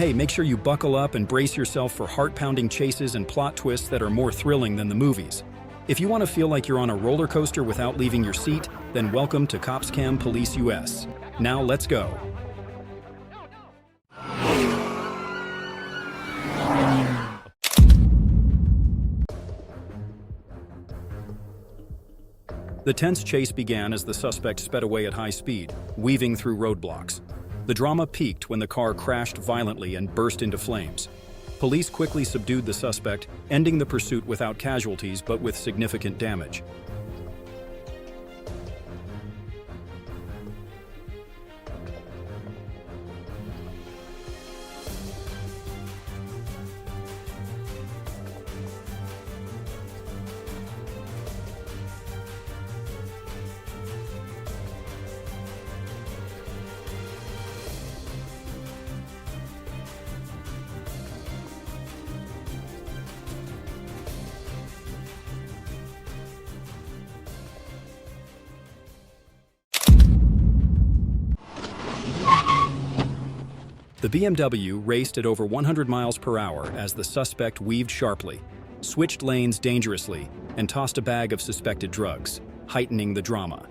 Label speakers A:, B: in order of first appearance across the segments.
A: Hey, make sure you buckle up and brace yourself for heart-pounding chases and plot twists that are more thrilling than the movies. If you want to feel like you're on a roller coaster without leaving your seat, then welcome to COPSCAM Police US. Now let's go. The tense chase began as the suspect sped away at high speed, weaving through roadblocks. The drama peaked when the car crashed violently and burst into flames. Police quickly subdued the suspect, ending the pursuit without casualties but with significant damage. The BMW raced at over 100 miles per hour as the suspect weaved sharply, switched lanes dangerously, and tossed a bag of suspected drugs, heightening the drama.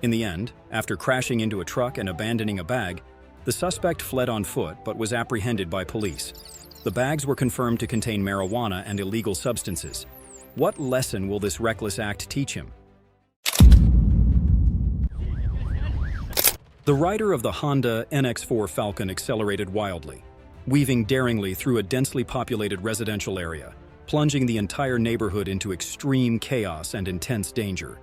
A: In the end, after crashing into a truck and abandoning a bag, the suspect fled on foot but was apprehended by police. The bags were confirmed to contain marijuana and illegal substances. What lesson will this reckless act teach him? The rider of the Honda NX4 Falcon accelerated wildly, weaving daringly through a densely populated residential area, plunging the entire neighborhood into extreme chaos and intense danger.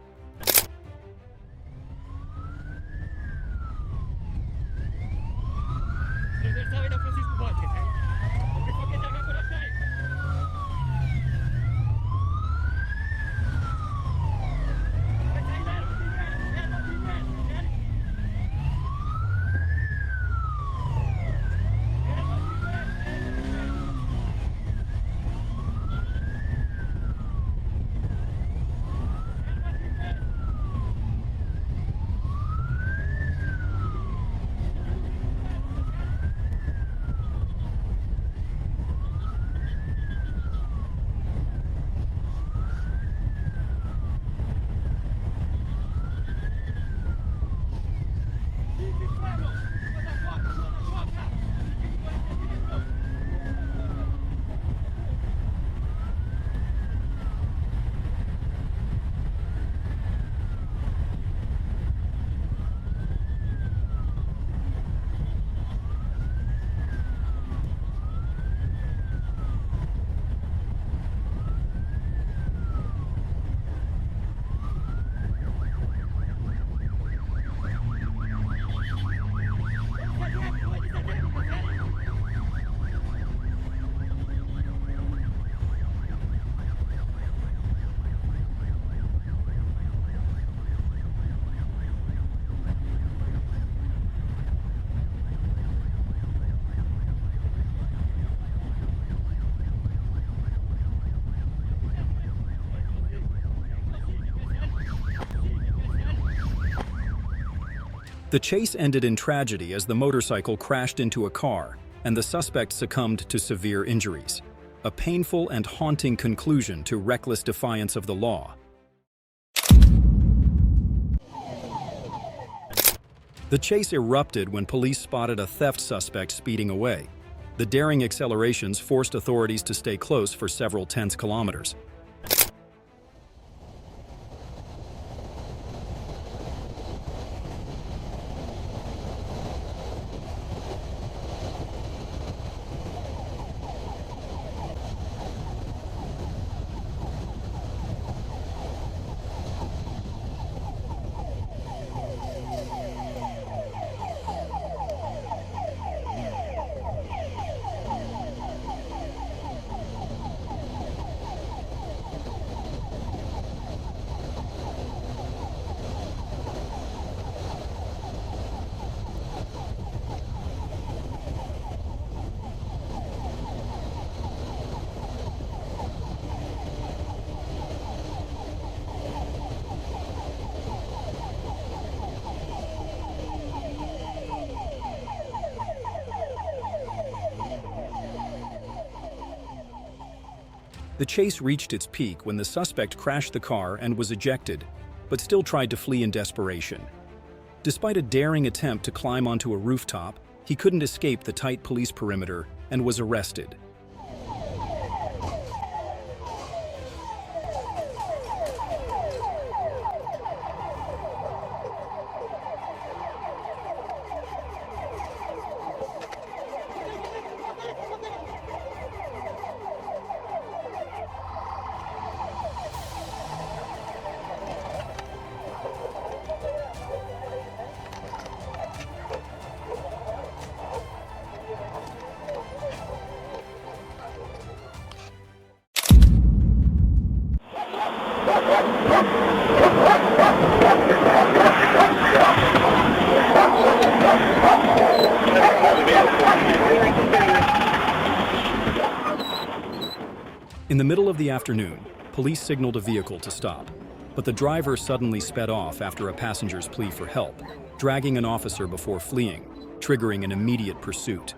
A: The chase ended in tragedy as the motorcycle crashed into a car and the suspect succumbed to severe injuries. A painful and haunting conclusion to reckless defiance of the law. The chase erupted when police spotted a theft suspect speeding away. The daring accelerations forced authorities to stay close for several tense kilometers. The chase reached its peak when the suspect crashed the car and was ejected, but still tried to flee in desperation. Despite a daring attempt to climb onto a rooftop, he couldn't escape the tight police perimeter and was arrested. In the middle of the afternoon, police signaled a vehicle to stop, but the driver suddenly sped off after a passenger's plea for help, dragging an officer before fleeing, triggering an immediate pursuit.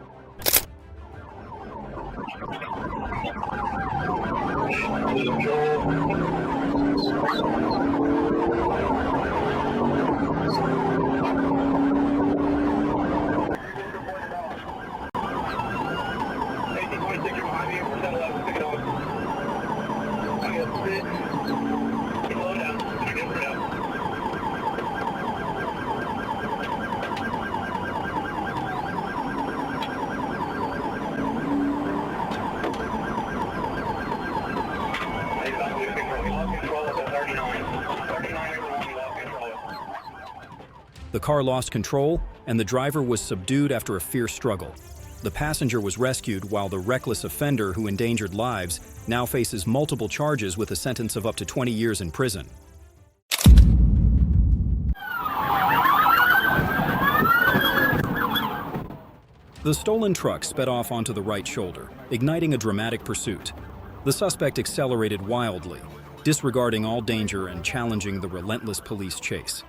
A: The car lost control, and the driver was subdued after a fierce struggle. The passenger was rescued while the reckless offender who endangered lives now faces multiple charges with a sentence of up to 20 years in prison. The stolen truck sped off onto the right shoulder, igniting a dramatic pursuit. The suspect accelerated wildly, disregarding all danger and challenging the relentless police chase.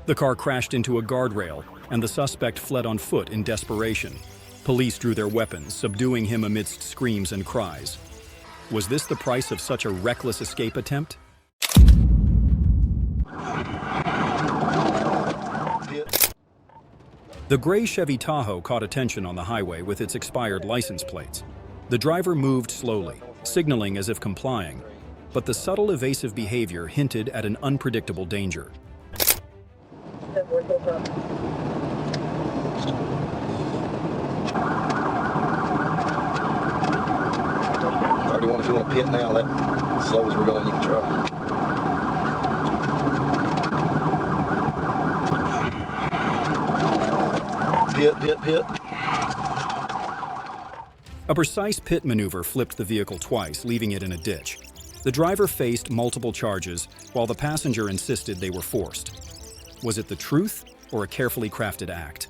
A: The car crashed into a guardrail, and the suspect fled on foot in desperation. Police drew their weapons, subduing him amidst screams and cries. Was this the price of such a reckless escape attempt? The gray Chevy Tahoe caught attention on the highway with its expired license plates. The driver moved slowly, signaling as if complying, but the subtle evasive behavior hinted at an unpredictable danger.
B: you want to pit now, let as slow as we're going, you can try. Pit.
A: A precise pit maneuver flipped the vehicle twice, leaving it in a ditch. The driver faced multiple charges, while the passenger insisted they were forced. Was it the truth or a carefully crafted act?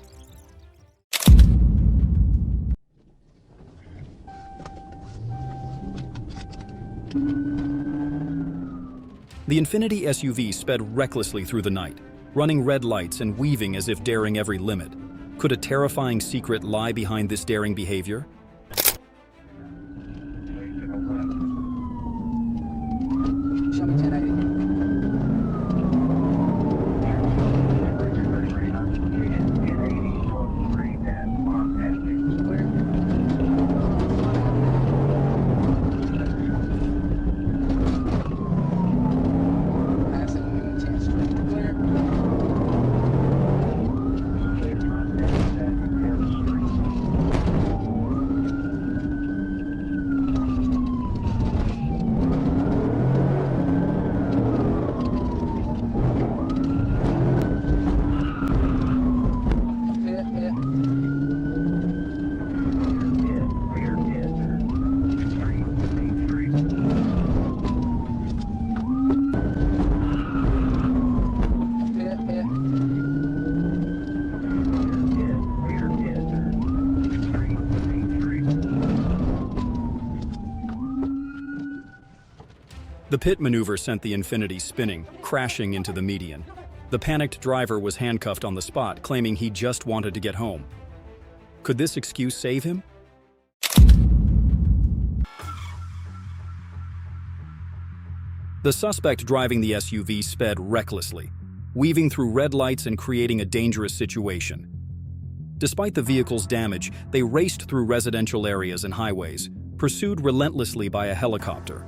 A: The Infiniti SUV sped recklessly through the night, running red lights and weaving as if daring every limit. Could a terrifying secret lie behind this daring behavior? The pit maneuver sent the Infiniti spinning, crashing into the median. The panicked driver was handcuffed on the spot, claiming he just wanted to get home. Could this excuse save him? The suspect driving the SUV sped recklessly, weaving through red lights and creating a dangerous situation. Despite the vehicle's damage, they raced through residential areas and highways, pursued relentlessly by a helicopter.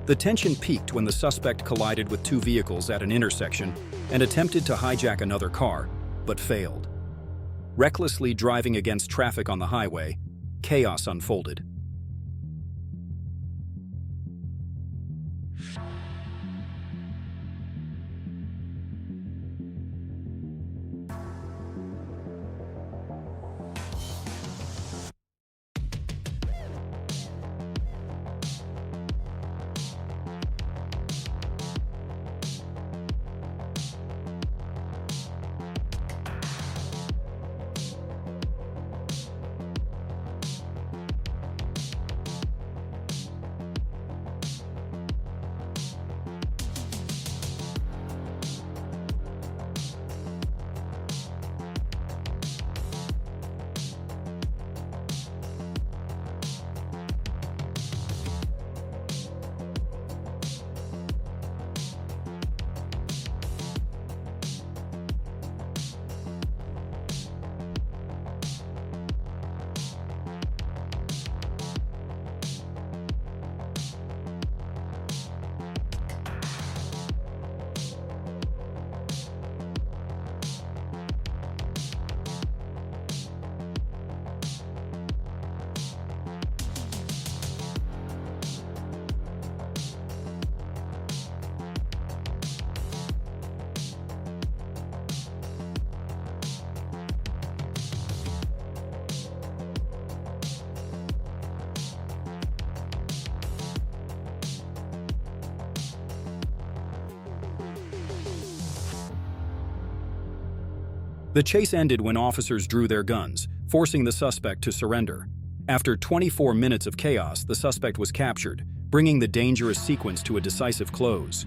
A: The tension peaked when the suspect collided with two vehicles at an intersection and attempted to hijack another car, but failed. Recklessly driving against traffic on the highway, chaos unfolded. The chase ended when officers drew their guns, forcing the suspect to surrender. After 24 minutes of chaos, the suspect was captured, bringing the dangerous sequence to a decisive close.